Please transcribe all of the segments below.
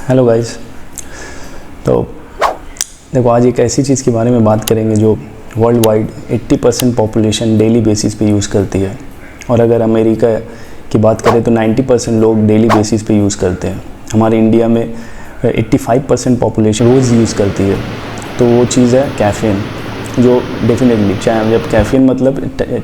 Hello guys. तो देखो, आज एक ऐसी चीज़ के बारे में बात करेंगे जो world wide 80% population daily basis पे यूज़ करती है। और अगर अमेरिका की बात करें तो 90% लोग डेली बेसिस पे यूज़ करते हैं। हमारे इंडिया में 85% पॉपुलेशन रोज़ यूज़ करती है। तो वो चीज़ है कैफ़ीन, जो डेफिनेटली चाहे जब कैफ़ीन मतलब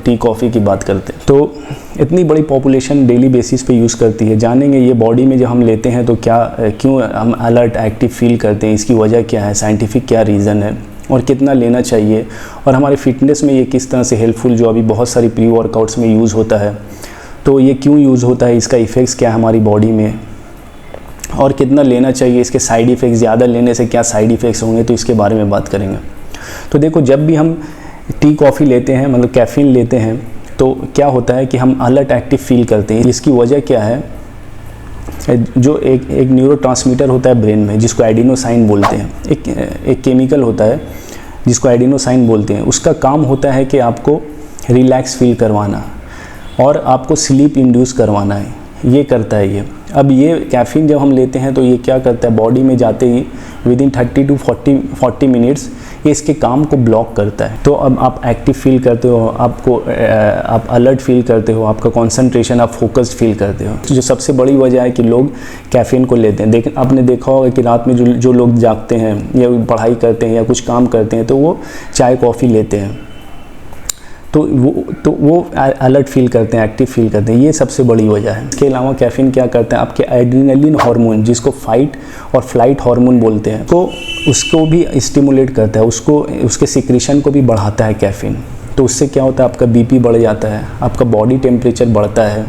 टी कॉफ़ी की बात करते हैं तो इतनी बड़ी पॉपुलेशन डेली बेसिस पे यूज़ करती है। जानेंगे ये बॉडी में जब हम लेते हैं तो क्यों हम अलर्ट एक्टिव फील करते हैं, इसकी वजह क्या है, साइंटिफिक क्या रीज़न है और कितना लेना चाहिए, और हमारे फिटनेस में ये किस तरह से हेल्पफुल, जो अभी बहुत सारी प्री वर्कआउट्स में यूज़ होता है, तो ये क्यों यूज़ होता है, इसका इफ़ेक्ट्स क्या है हमारी बॉडी में और कितना लेना चाहिए, इसके साइड इफ़ेक्ट्स, ज़्यादा लेने से क्या साइड इफ़ेक्ट्स होंगे, तो इसके बारे में बात करेंगे। तो देखो, जब भी हम टी कॉफ़ी लेते हैं मतलब कैफ़ीन लेते हैं तो क्या होता है कि हम अलर्ट एक्टिव फील करते हैं। इसकी वजह क्या है, जो एक न्यूरोट्रांसमीटर होता है ब्रेन में जिसको एडिनोसाइन बोलते हैं, एक केमिकल होता है जिसको एडिनोसाइन बोलते हैं। उसका काम होता है कि आपको रिलैक्स फील करवाना और आपको स्लीप इंड्यूस करवाना है, ये करता है ये। अब ये कैफ़ीन जब हम लेते हैं तो ये क्या करता है, बॉडी में जाते ही विदिन 30 to 40 मिनट्स ये इसके काम को ब्लॉक करता है। तो अब आप एक्टिव फील करते हो, आप अलर्ट फील करते हो, आपका कंसंट्रेशन, आप फोकस्ड फील करते हो। जो सबसे बड़ी वजह है कि लोग कैफ़ीन को लेते हैं। आपने देखा होगा कि रात में जो लोग जागते हैं या पढ़ाई करते हैं या कुछ काम करते हैं तो वो चाय कॉफ़ी लेते हैं, तो वो अलर्ट फील करते हैं, एक्टिव फील करते हैं। ये सबसे बड़ी वजह है। इसके अलावा कैफ़ीन क्या करते हैं, आपके एड्रेनलिन हार्मोन, जिसको फाइट और फ्लाइट हार्मोन बोलते हैं, तो उसको भी स्टिमुलेट करता है, उसके सिक्रीशन को भी बढ़ाता है कैफ़ीन। तो उससे क्या होता है, आपका बीपी बढ़ जाता है, आपका बॉडी टेम्परेचर बढ़ता है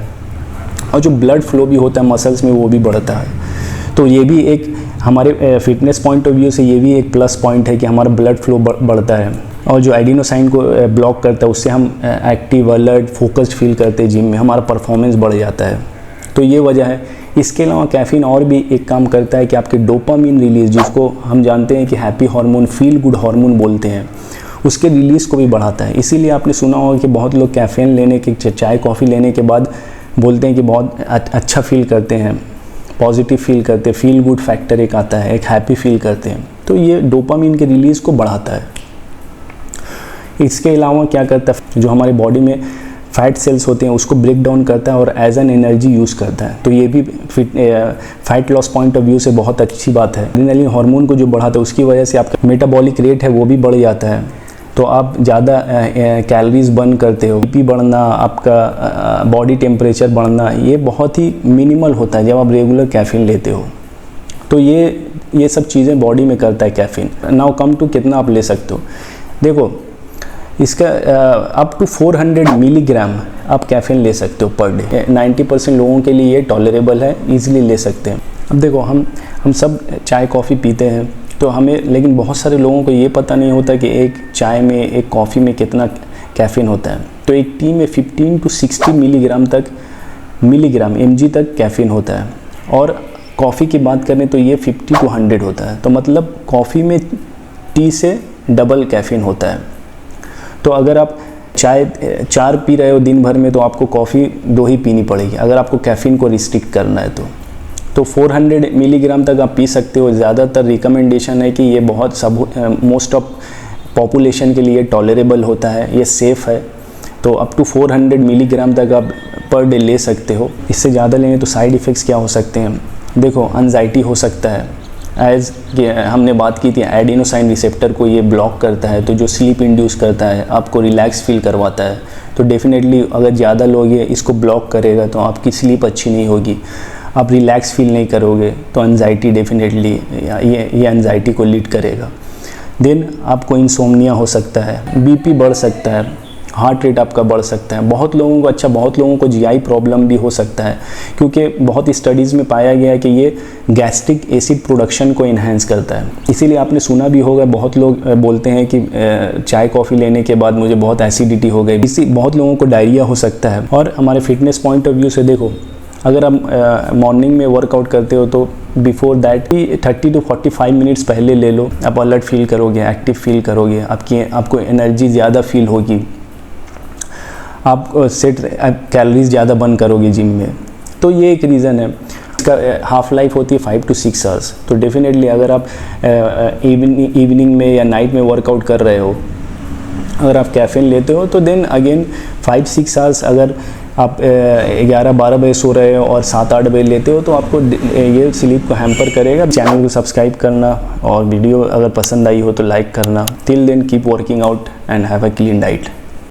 और जो ब्लड फ्लो भी होता है मसल्स में वो भी बढ़ता है। तो ये भी एक हमारे फिटनेस पॉइंट ऑफ व्यू से ये भी एक प्लस पॉइंट है कि हमारा ब्लड फ्लो बढ़ता है। और जो एडिनोसाइन को ब्लॉक करता है उससे हम एक्टिव, अलर्ट, फोकस्ड फील करते हैं, जिम में हमारा परफॉर्मेंस बढ़ जाता है। तो ये वजह है। इसके अलावा कैफ़ीन और भी एक काम करता है कि आपके डोपामिन रिलीज़, जिसको हम जानते हैं कि happy hormone, feel good hormone बोलते हैं, उसके रिलीज़ को भी बढ़ाता है। इसीलिए आपने सुना होगा कि बहुत लोग कैफ़ीन लेने के, चाय कॉफ़ी लेने के बाद बोलते हैं कि बहुत अच्छा फील करते हैं, पॉजिटिव फील करते हैं, फील गुड फैक्टर एक आता है, एक हैप्पी फील करते हैं। तो ये डोपामिन के रिलीज़ को बढ़ाता है। इसके अलावा क्या करता है, जो हमारे बॉडी में फैट सेल्स होते हैं उसको ब्रेक डाउन करता है और एज एन एनर्जी यूज़ करता है। तो ये भी fat loss point of view से बहुत अच्छी बात है। एड्रेनलिन हार्मोन को जो बढ़ाता है उसकी वजह से आपका मेटाबॉलिक रेट है वो भी बढ़ जाता है, तो आप ज़्यादा कैलोरीज बर्न करते हो। बीपी बढ़ना, आपका बॉडी टेम्परेचर बढ़ना, ये बहुत ही मिनिमल होता है जब आप रेगुलर कैफ़ीन लेते हो। तो ये सब चीज़ें बॉडी में करता है कैफ़ीन। नाउ कम टू कितना आप ले सकते हो। देखो, इसका अप टू 400 मिलीग्राम आप कैफ़ीन ले सकते हो पर डे। 90% लोगों के लिए ये टॉलरेबल है, ईजिली ले सकते हैं। अब देखो, हम सब चाय कॉफ़ी पीते हैं तो हमें, लेकिन बहुत सारे लोगों को ये पता नहीं होता कि एक चाय में, एक कॉफ़ी में कितना कैफ़ीन होता है। तो एक टी में 15 to 60 मिलीग्राम mg तक कैफ़ीन होता है, और कॉफ़ी की बात करें तो ये 50 to 100 होता है। तो मतलब कॉफ़ी में टी से डबल कैफ़ीन होता है। तो अगर आप चाय 4 पी रहे हो दिन भर में तो आपको कॉफ़ी 2 ही पीनी पड़ेगी अगर आपको कैफ़ीन को रिस्ट्रिक्ट करना है। तो 400 मिलीग्राम तक आप पी सकते हो। ज़्यादातर रिकमेंडेशन है कि ये बहुत मोस्ट ऑफ पॉपुलेशन के लिए टॉलरेबल होता है, ये सेफ़ है। तो अप टू 400 मिलीग्राम तक आप पर डे ले सकते हो। इससे ज़्यादा लेंगे तो साइड इफ़ेक्ट्स क्या हो सकते हैं। देखो, एंजाइटी हो सकता है, एज हमने बात की थी, एडिनोसाइन रिसेप्टर को ये ब्लॉक करता है, तो जो स्लीप इंड्यूस करता है, आपको रिलैक्स फील करवाता है। तो डेफिनेटली अगर ज़्यादा लोग ये इसको ब्लॉक करेगा तो आपकी स्लीप अच्छी नहीं होगी, आप रिलैक्स फील नहीं करोगे, तो एंजाइटी डेफिनेटली ये एंजाइटी को लीड करेगा। देन आपको इंसोम्निया हो सकता है, बीपी बढ़ सकता है, हार्ट रेट आपका बढ़ सकता है। बहुत लोगों को जीआई प्रॉब्लम भी हो सकता है, क्योंकि बहुत स्टडीज़ में पाया गया है कि ये गैस्ट्रिक एसिड प्रोडक्शन को इन्हेंस करता है। इसीलिए आपने सुना भी होगा, बहुत लोग बोलते हैं कि चाय कॉफ़ी लेने के बाद मुझे बहुत एसिडिटी हो गई। बहुत लोगों को डायरिया हो सकता है। और हमारे फिटनेस पॉइंट ऑफ व्यू से देखो, अगर आप मॉर्निंग में वर्कआउट करते हो तो बिफोर दैट 30 to 45 मिनट्स पहले ले लो, आप अलर्ट फील करोगे, एक्टिव फील करोगे, आपको एनर्जी ज़्यादा फील होगी, आप कैलोरीज ज़्यादा बर्न करोगे जिम में। तो ये एक रीज़न है। इसका हाफ लाइफ होती है 5 to 6 आवर्स। तो डेफिनेटली अगर आप इवनिंग में या नाइट में वर्कआउट कर रहे हो, अगर आप कैफ़ीन लेते हो तो देन अगेन 5-6 आवर्स, अगर आप 11-12 बजे सो रहे हो और 7-8 बजे लेते हो तो आपको ये स्लीप को हैम्पर करेगा। चैनल को सब्सक्राइब करना और वीडियो अगर पसंद आई हो तो लाइक करना। Till then keep working out and have a clean diet.